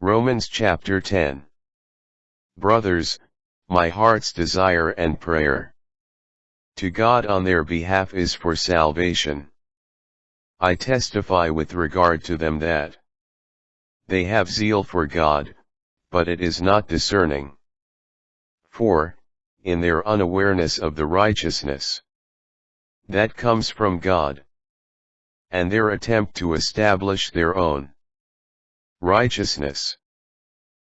Romans chapter 10. Brothers, my heart's desire and prayer to God on their behalf is for salvation. I testify with regard to them that they have zeal for God, but it is not discerning. For, in their unawareness of the righteousness that comes from God, and their attempt to establish their own righteousness,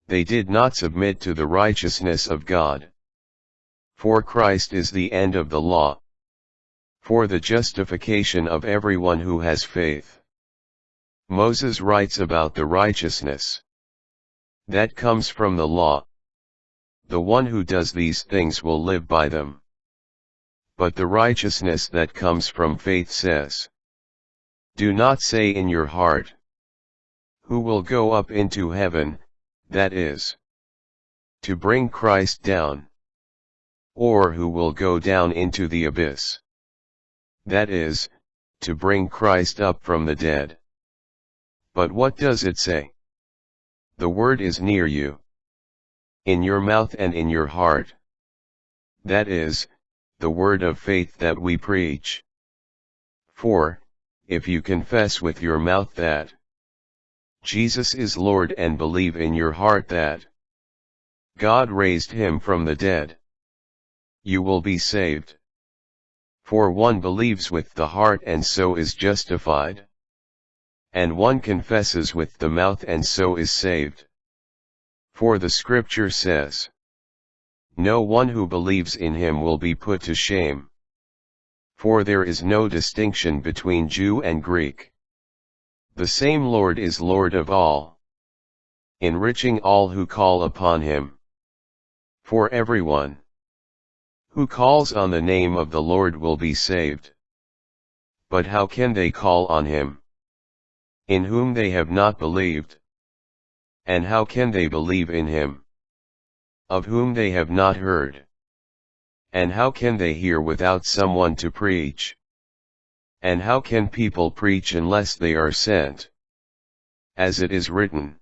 they did not submit to the righteousness of God. For Christ is the end of the law, for the justification of everyone who has faith. Moses writes about the righteousness that comes from the law. The one who does these things will live by them. But the righteousness that comes from faith says, do not say in your heart, who will go up into heaven, that is, to bring Christ down, or who will go down into the abyss, that is, to bring Christ up from the dead. But what does it say? The word is near you, in your mouth and in your heart. That is, the word of faith that we preach. For, if you confess with your mouth that Jesus is Lord and believe in your heart that God raised him from the dead, you will be saved. For one believes with the heart and so is justified, and one confesses with the mouth and so is saved. For the scripture says, no one who believes in him will be put to shame. For there is no distinction between Jew and Greek. The same Lord is Lord of all, enriching all who call upon him. For everyone who calls on the name of the Lord will be saved. But how can they call on him in whom they have not believed? And how can they believe in him of whom they have not heard? And how can they hear without someone to preach? And how can people preach unless they are sent? As it is written,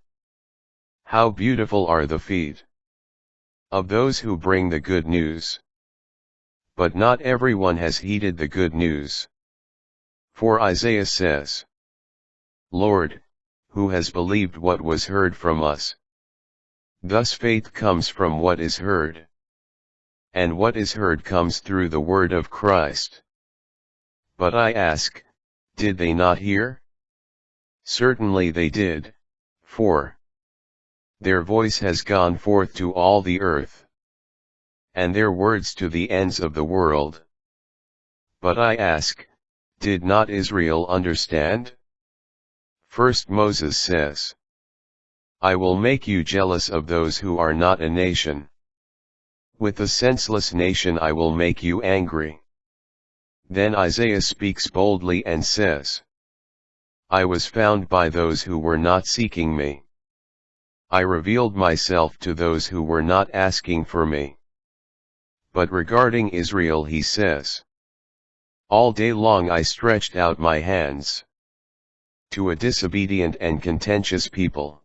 how beautiful are the feet of those who bring the good news. But not everyone has heeded the good news. For Isaiah says, Lord, who has believed what was heard from us? Thus faith comes from what is heard, and what is heard comes through the word of Christ. But I ask, did they not hear? Certainly they did, for their voice has gone forth to all the earth, and their words to the ends of the world. But I ask, did not Israel understand? First Moses says, I will make you jealous of those who are not a nation. With a senseless nation I will make you angry. Then Isaiah speaks boldly and says, I was found by those who were not seeking me. I revealed myself to those who were not asking for me. But regarding Israel he says, all day long I stretched out my hands to a disobedient and contentious people.